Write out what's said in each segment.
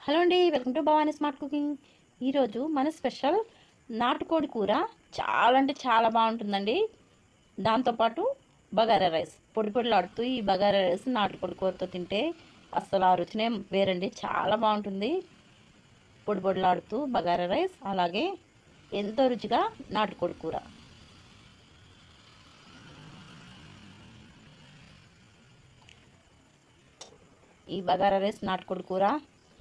Hello అండి, welcome to Bhavani smart cooking. ఈరోజు మన స్పెషల్ నాటుకోడి కూర చాలా అంటే చాలా బాగుంటుందండి. దాంతోపాటు బగారా రైస్ పొడి పొడిలాడుతూ ఈ బగారా రైస్ నాటుకోడి కూరతో తింటే అస్సలు ఆ రుచినే వేరండి. చాలా బాగుంటుంది. పొడి పొడిలాడుతూ బగారా రైస్, అలాగే ఎంతో రుచిగా నాటుకోడి కూర. ఈ బగారా రైస్ నాటుకోడి కూర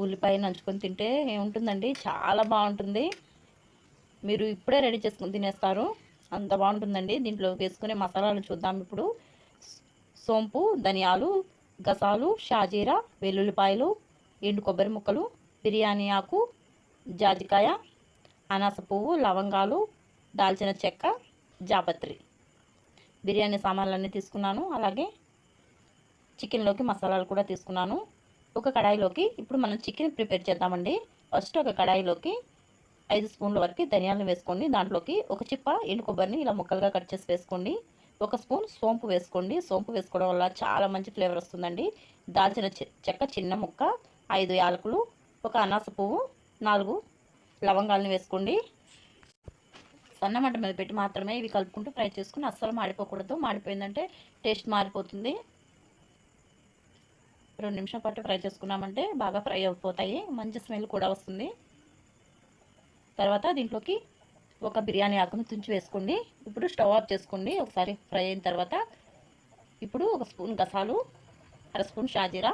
ఉల్లిపాయ నంచుకొని తింటే ఏముంటుందండి, చాలా బాగుంటుంది. మీరు ఇప్పుడే రెడీ చేసుకుని తినేస్తారు, అంత బాగుంటుందండి. దీంట్లో వేసుకునే మసాలాలు చూద్దాం ఇప్పుడు. సోంపు, ధనియాలు, గసాలు, షాజీరా, వెల్లుల్లిపాయలు, ఎండు కొబ్బరి ముక్కలు, బిర్యానీ ఆకు, జాజికాయ, అనాస పువ్వు, లవంగాలు, దాల్చిన చెక్క, జాపత్రి, బిర్యానీ సామాన్లన్నీ తీసుకున్నాను. అలాగే చికెన్లోకి మసాలాలు కూడా తీసుకున్నాను. ఒక కడాయిలోకి ఇప్పుడు మనం చికెన్ ప్రిపేర్ చేద్దామండి. ఫస్ట్ ఒక కడాయిలోకి 5 స్పూన్ల వరకు ధనియాలను వేసుకోండి. దాంట్లోకి ఒక చిప్ప ఎండు కొబ్బరిని ఇలా ముక్కలుగా కట్ చేసి వేసుకోండి. 1 స్పూన్ సోంపు వేసుకోండి. సోంపు వేసుకోవడం వల్ల చాలా మంచి ఫ్లేవర్ వస్తుందండి. దాల్చిన చెక్క చిన్న ముక్క, 5 యాలకులు, ఒక అనాస పువ్వు, 4 లవంగాలను వేసుకోండి. సన్నమంట మీద పెట్టి మాత్రమే ఇవి కలుపుకుంటూ ఫ్రై చేసుకుని అస్సలు మాడిపోకూడదు. మాడిపోయిందంటే టేస్ట్ మారిపోతుంది. 2 నిమిషాల పాటు ఫ్రై చేసుకున్నామంటే బాగా ఫ్రై అయిపోతాయి, మంచి స్మెల్ కూడా వస్తుంది. తర్వాత దీంట్లోకి ఒక బిర్యానీ ఆకును తుంచి వేసుకోండి. ఇప్పుడు స్టవ్ ఆఫ్ చేసుకోండి. ఒకసారి ఫ్రై అయిన తర్వాత ఇప్పుడు 1 స్పూన్ గసాలు, 1/2 స్పూన్ షాజీరా,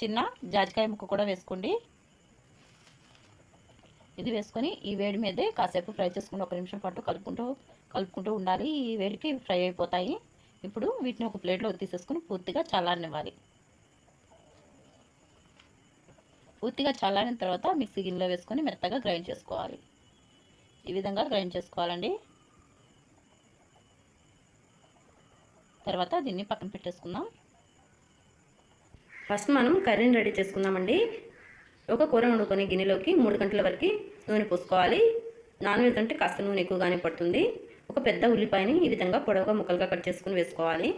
చిన్న జాజికాయ ముక్క కూడా వేసుకోండి. ఇది వేసుకొని ఈ వేడి మీదే కాసేపు ఫ్రై చేసుకుని 1 నిమిషం పాటు కలుపుకుంటూ ఉండాలి. ఈ వేడికి ఫ్రై అయిపోతాయి. ఇప్పుడు వీటిని ఒక ప్లేట్లోకి తీసేసుకుని పూర్తిగా చల్లారనివ్వాలి. పూర్తిగా చల్లారిన తర్వాత మిక్సీ గిన్నెలో వేసుకొని మెత్తగా గ్రైండ్ చేసుకోవాలి. ఈ విధంగా గ్రైండ్ చేసుకోవాలండి. తర్వాత దీన్ని పక్కన పెట్టేసుకుందాం. ఫస్ట్ మనం కర్రీని రెడీ చేసుకుందామండి. ఒక కూర వండుకొని గిన్నెలోకి 3 గంటల వరకు నూనె పోసుకోవాలి. నాన్ వెజ్ అంటే కాస్త నూనె ఎక్కువగానే పడుతుంది. ఒక పెద్ద ఉల్లిపాయని ఈ విధంగా పొడవుగా ముక్కలుగా కట్ చేసుకుని వేసుకోవాలి.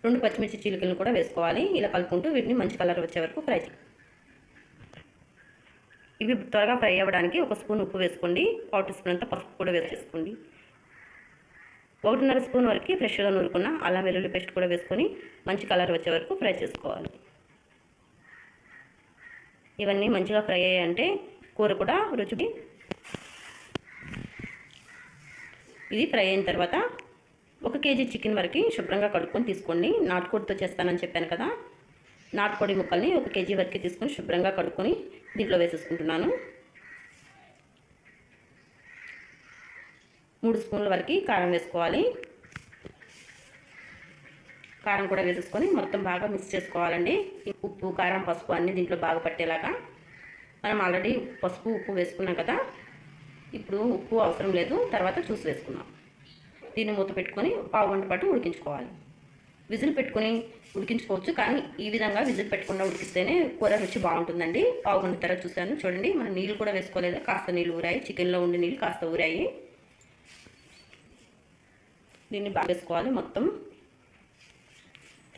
2 పచ్చిమిర్చి చీలికలను కూడా వేసుకోవాలి. ఇలా కలుపుకుంటూ వీటిని మంచి కలర్ వచ్చే వరకు ఫ్రై చేయాలి. ఇవి త్వరగా ఫ్రై అవ్వడానికి 1 స్పూన్ ఉప్పు వేసుకోండి. 1/4 టీ స్పూన్ అంతా పసుపు కూడా వేసేసుకోండి. 1.5 స్పూన్ వరకు ఫ్రెష్గా నూరుకున్న అల్లం వెల్లుల్లి పేస్ట్ కూడా వేసుకొని మంచి కలర్ వచ్చే వరకు ఫ్రై చేసుకోవాలి. ఇవన్నీ మంచిగా ఫ్రై అయ్యాయంటే కూర కూడా రుచికి. ఇది ఫ్రై అయిన తర్వాత 1 కేజీ చికెన్ వరకు శుభ్రంగా కడుక్కొని తీసుకోండి. నాటుకోడితో చేస్తానని చెప్పాను కదా, నాటుకోడి ముక్కల్ని 1 కేజీ వరకు తీసుకొని శుభ్రంగా కడుక్కొని దీంట్లో వేసేసుకుంటున్నాను. 3 స్పూన్ల వరకు కారం వేసుకోవాలి. కారం కూడా వేసేసుకొని మొత్తం బాగా మిక్స్ చేసుకోవాలండి. ఉప్పు, కారం, పసుపు అన్నీ దీంట్లో బాగా పట్టేలాగా. మనం ఆల్రెడీ పసుపు, ఉప్పు వేసుకున్నాం కదా, ఇప్పుడు ఉప్పు అవసరం లేదు, తర్వాత చూసి వేసుకున్నాం. దీన్ని మూత పెట్టుకొని 1/2 గంట పాటు ఉడికించుకోవాలి. విజిల్ పెట్టుకొని ఉడికించుకోవచ్చు, కానీ ఈ విధంగా విజిల్ పెట్టకుండా ఉడికిస్తేనే కూర రుచి బాగుంటుందండి. 1/2 గంట తర్వాత చూసాను చూడండి, మనం నీళ్ళు కూడా వేసుకోలేదు, కాస్త నీళ్ళు ఊరాయి. చికెన్లో ఉండే నీళ్ళు కాస్త ఊరాయి. దీన్ని బాగా వేసుకోవాలి మొత్తం.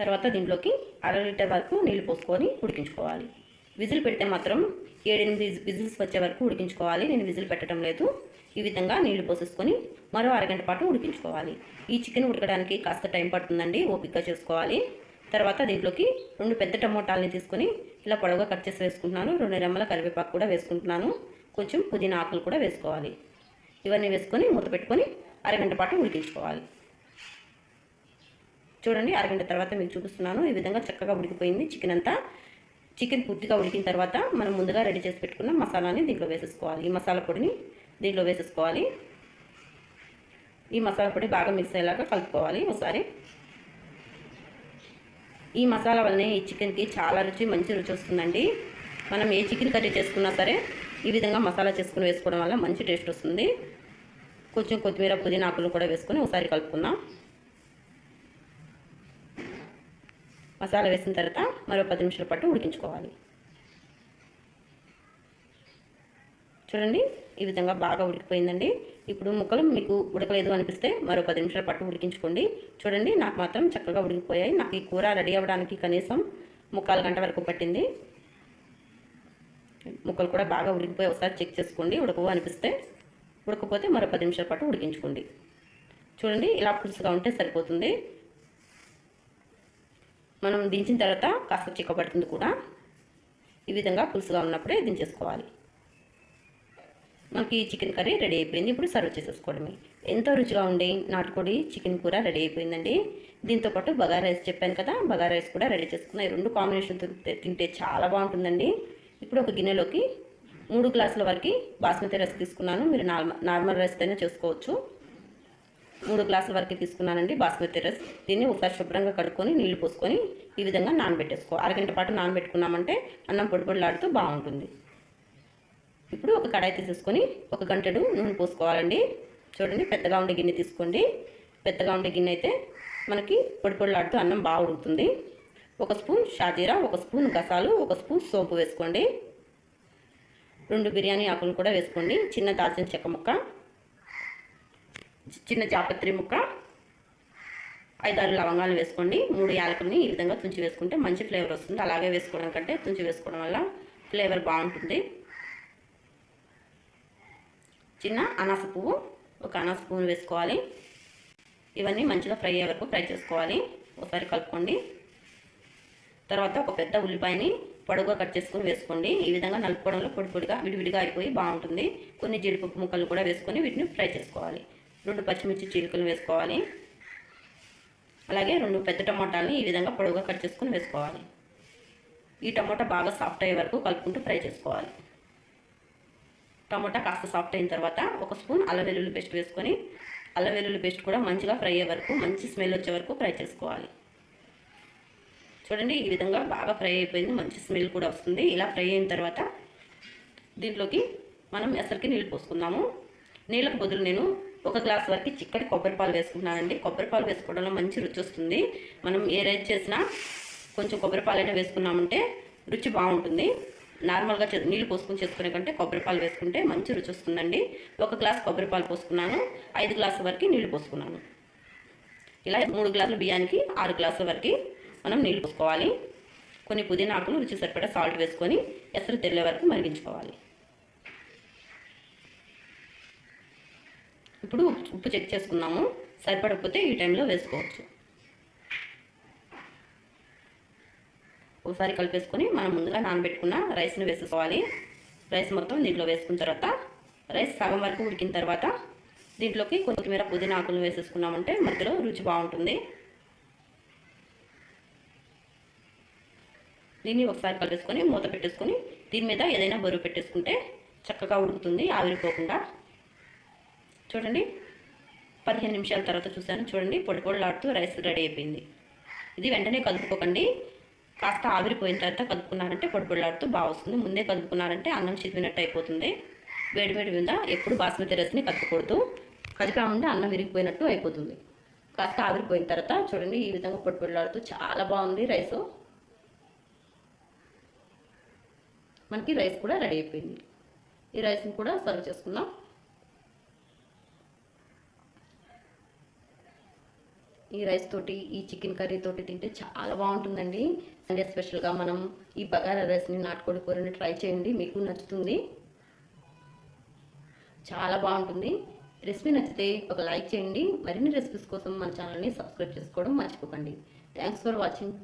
తర్వాత దీంట్లోకి 1/2 లీటర్ వరకు నీళ్ళు పోసుకొని ఉడికించుకోవాలి. విజిల్ పెడితే మాత్రం 7-8 విజిల్స్ వచ్చే వరకు ఉడికించుకోవాలి. నేను విజిల్ పెట్టడం లేదు. ఈ విధంగా నీళ్లు పోసేసుకొని మరో 1/2 గంట పాటు ఉడికించుకోవాలి. ఈ చికెన్ ఉడకడానికి కాస్త టైం పడుతుందండి, ఓపికగా చేసుకోవాలి. తర్వాత దీంట్లోకి 2 పెద్ద టమోటాలని తీసుకొని ఇలా పొడవుగా కట్ చేసి వేసుకుంటున్నాను. 2 రెమ్మల కరివేపాకు కూడా వేసుకుంటున్నాను. కొంచెం పుదీనా ఆకులు కూడా వేసుకోవాలి. ఇవన్నీ వేసుకొని మూత పెట్టుకొని 1/2 గంట పాటు ఉడికించుకోవాలి. చూడండి, 1/2 గంట తర్వాత మీకు చూపిస్తున్నాను. ఈ విధంగా చక్కగా ఉడికిపోయింది చికెన్ అంతా. చికెన్ పూర్తిగా ఉడికిన తర్వాత మనం ముందుగా రెడీ చేసి పెట్టుకున్న మసాలాని దీంట్లో వేసేసుకోవాలి. ఈ మసాలా పొడిని దీంట్లో వేసేసుకోవాలి. ఈ మసాలా పొడి బాగా మిక్స్ అయ్యేలాగా కలుపుకోవాలి ఒకసారి. ఈ మసాలా వల్లనే ఈ చికెన్కి చాలా మంచి రుచి వస్తుందండి. మనం ఏ చికెన్ కర్రీ చేసుకున్నా సరే ఈ విధంగా మసాలా చేసుకుని వేసుకోవడం వల్ల మంచి టేస్ట్ వస్తుంది. కొంచెం కొత్తిమీర, పుదీనా ఆకులు కూడా వేసుకొని ఒకసారి కలుపుకుందాం. మసాలా వేసిన తర్వాత మరో 10 నిమిషాల పాటు ఉడికించుకోవాలి. చూడండి, ఈ విధంగా బాగా ఉడికిపోయిందండి. ఇప్పుడు ముక్కలు మీకు ఉడకలేదు అనిపిస్తే మరో 10 నిమిషాల పాటు ఉడికించుకోండి. చూడండి, నాకు మాత్రం చక్కగా ఉడికిపోయాయి. నాకు ఈ కూర రెడీ అవ్వడానికి కనీసం 3/4 గంట వరకు పట్టింది. ముక్కలు కూడా బాగా ఉడికిపోయి ఒకసారి చెక్ చేసుకోండి. ఉడకవు అనిపిస్తే, ఉడకపోతే మరో 10 నిమిషాల పాటు ఉడికించుకోండి. చూడండి, ఇలా పులుసుగా ఉంటే సరిపోతుంది. మనం దించిన తర్వాత కాస్త చిక్కబడుతుంది కూడా. ఈ విధంగా పులుసుగా ఉన్నప్పుడే దించేసుకోవాలి. మనకి చికెన్ కర్రీ రెడీ అయిపోయింది. ఇప్పుడు సర్వ్ చేసేసుకోవడమే. ఎంతో రుచిగా ఉండే నాటుకోడి చికెన్ కూర రెడీ అయిపోయిందండి. దీంతోపాటు బగారా రైస్ చెప్పాను కదా, బగారా రైస్ కూడా రెడీ చేసుకున్నాం. ఈ 2 కాంబినేషన్ తింటే చాలా బాగుంటుందండి. ఇప్పుడు ఒక గిన్నెలోకి 3 గ్లాసుల వరకు బాస్మతి రైస్ తీసుకున్నాను. మీరు నార్మల్ రైస్ అయినా చేసుకోవచ్చు. 3 గ్లాసుల వరకు తీసుకున్నానండి బాస్మతి రైస్. దీన్ని ఒకసారి శుభ్రంగా కడుక్కొని నీళ్లు పోసుకొని ఈ విధంగా నానబెట్టేసుకో. అరగంట పాటు నానబెట్టుకున్నామంటే అన్నం పొడిలాడుతూ బాగుంటుంది. ఇప్పుడు ఒక కడాయి తీసేసుకొని 1 గంటెడు నూనె పోసుకోవాలండి. చూడండి, పెద్దగా ఉండే గిన్నె తీసుకోండి. పెద్దగా ఉండే గిన్నె అయితే మనకి పొడిలాడుతూ అన్నం బాగా ఉడుకుతుంది. 1 స్పూన్ షాజీరా, 1 స్పూన్ గసాలు, 1 స్పూన్ సోంపు వేసుకోండి. 2 బిర్యానీ ఆకులు కూడా వేసుకోండి. చిన్న దాల్చిన చెక్క ముక్క, చిన్న జాపత్రి ముక్క, 5-6 లవంగాలు వేసుకోండి. 3 యాలకుల్ని ఈ విధంగా తుంచి వేసుకుంటే మంచి ఫ్లేవర్ వస్తుంది. అలాగే వేసుకోవడం కంటే తుంచి వేసుకోవడం వల్ల ఫ్లేవర్ బాగుంటుంది. చిన్న అనాస పువ్వు, 1 అనాస పువ్వును వేసుకోవాలి. ఇవన్నీ మంచిగా ఫ్రై అయ్యే వరకు ఫ్రై చేసుకోవాలి. ఒకసారి కలుపుకోండి. తర్వాత ఒక పెద్ద ఉల్లిపాయని పొడవుగా కట్ చేసుకొని వేసుకోండి. ఈ విధంగా నలుపుకోవడంలో పొడిగా విడివిడిగా అయిపోయి బాగుంటుంది. కొన్ని జీడిపప్పు ముక్కలు కూడా వేసుకొని వీటిని ఫ్రై చేసుకోవాలి. 2 పచ్చిమిర్చి చీలికలు వేసుకోవాలి. అలాగే 2 పెద్ద టమాటాలని ఈ విధంగా పొడవుగా కట్ చేసుకొని వేసుకోవాలి. ఈ టమాటా బాగా సాఫ్ట్ అయ్యే వరకు కలుపుకుంటూ ఫ్రై చేసుకోవాలి. టమాటా కాస్త సాఫ్ట్ అయిన తర్వాత 1 స్పూన్ అల్లం వెల్లుల్లి పేస్ట్ వేసుకొని అల్లం వెల్లుల్లి పేస్ట్ కూడా మంచిగా ఫ్రై అయ్యే వరకు, మంచి స్మెల్ వచ్చే వరకు ఫ్రై చేసుకోవాలి. చూడండి, ఈ విధంగా బాగా ఫ్రై అయిపోయింది. మంచి స్మెల్ కూడా వస్తుంది. ఇలా ఫ్రై అయిన తర్వాత దీంట్లోకి మనం ఎసరికి నీళ్ళు పోసుకుందాము. నీళ్ళకు బదులు నేను 1 గ్లాస్ వరకు చిక్కటి కొబ్బరి పాలు వేసుకున్నానండి. కొబ్బరి పాలు వేసుకోవడంలో మంచి రుచి వస్తుంది. మనం ఏ రైస్ చేసినా కొంచెం కొబ్బరి పాలైనా వేసుకున్నామంటే రుచి బాగుంటుంది. నార్మల్గా నీళ్ళు పోసుకొని చేసుకునే కంటే కొబ్బరి పాలు వేసుకుంటే మంచి రుచి వస్తుందండి. 1 గ్లాస్ కొబ్బరి పాలు పోసుకున్నాను. 5 గ్లాసుల వరకు నీళ్ళు పోసుకున్నాను. ఇలా 3 గ్లాసుల బియ్యానికి 6 గ్లాసుల వరకు మనం నీళ్ళు పోసుకోవాలి. కొన్ని పుదీనా ఆకులు, రుచి సరిపడా సాల్ట్ వేసుకొని ఎసరు తెల్లే వరకు మరిగించుకోవాలి. ఇప్పుడు ఉప్పు చెక్ చేసుకున్నాము. సరిపడకపోతే ఈ టైంలో వేసుకోవచ్చు. ఒకసారి కలిపేసుకొని మనం ముందుగా నానబెట్టుకున్న రైస్ని వేసుకోవాలి. రైస్ మొత్తం దీంట్లో వేసుకున్న తర్వాత రైస్ సగం వరకు ఉడికిన తర్వాత దీంట్లోకి కొత్తిమీర, పుదీనా ఆకులు వేసేసుకున్నామంటే మధ్యలో రుచి బాగుంటుంది. దీన్ని ఒకసారి కలిపేసుకొని మూత పెట్టేసుకొని దీని మీద ఏదైనా బరువు పెట్టేసుకుంటే చక్కగా ఉడుకుతుంది ఆవిరిపోకుండా. చూడండి, 15 నిమిషాల తర్వాత చూసాను. చూడండి, పొడిలాడుతూ రైస్ రెడీ అయిపోయింది. ఇది వెంటనే కలుపుకోకండి. కాస్త ఆవిరిపోయిన తర్వాత కలుపుకున్నారంటే పొడిలాడుతూ బాగా వస్తుంది. ముందే కలుపుకున్నారంటే అన్నం చితికినట్టు అయిపోతుంది. వేడి మీద ఎప్పుడు బాస్మతి రైస్ని కలుపుకూడదు. కదిపామంటే అన్నం విరిగిపోయినట్టు అయిపోతుంది. కాస్త ఆవిరిపోయిన తర్వాత చూడండి, ఈ విధంగా పొడిలాడుతూ చాలా బాగుంది రైసు. మనకి రైస్ కూడా రెడీ అయిపోయింది. ఈ రైస్ని కూడా సర్వ్ చేసుకుందాం. ఈ రైస్ తోటి, ఈ చికెన్ కర్రీ తోటి తింటే చాలా బాగుంటుందండి. సండే స్పెషల్గా మనం ఈ బగారా రైస్ని, నాటుకోడి కూరని ట్రై చేయండి. మీకు నచ్చుతుంది, చాలా బాగుంటుంది. రెసిపీ నచ్చితే ఒక లైక్ చేయండి. మరిన్ని రెసిపీస్ కోసం మన ఛానల్ని సబ్స్క్రైబ్ చేసుకోవడం మర్చిపోకండి. Thanks for watching.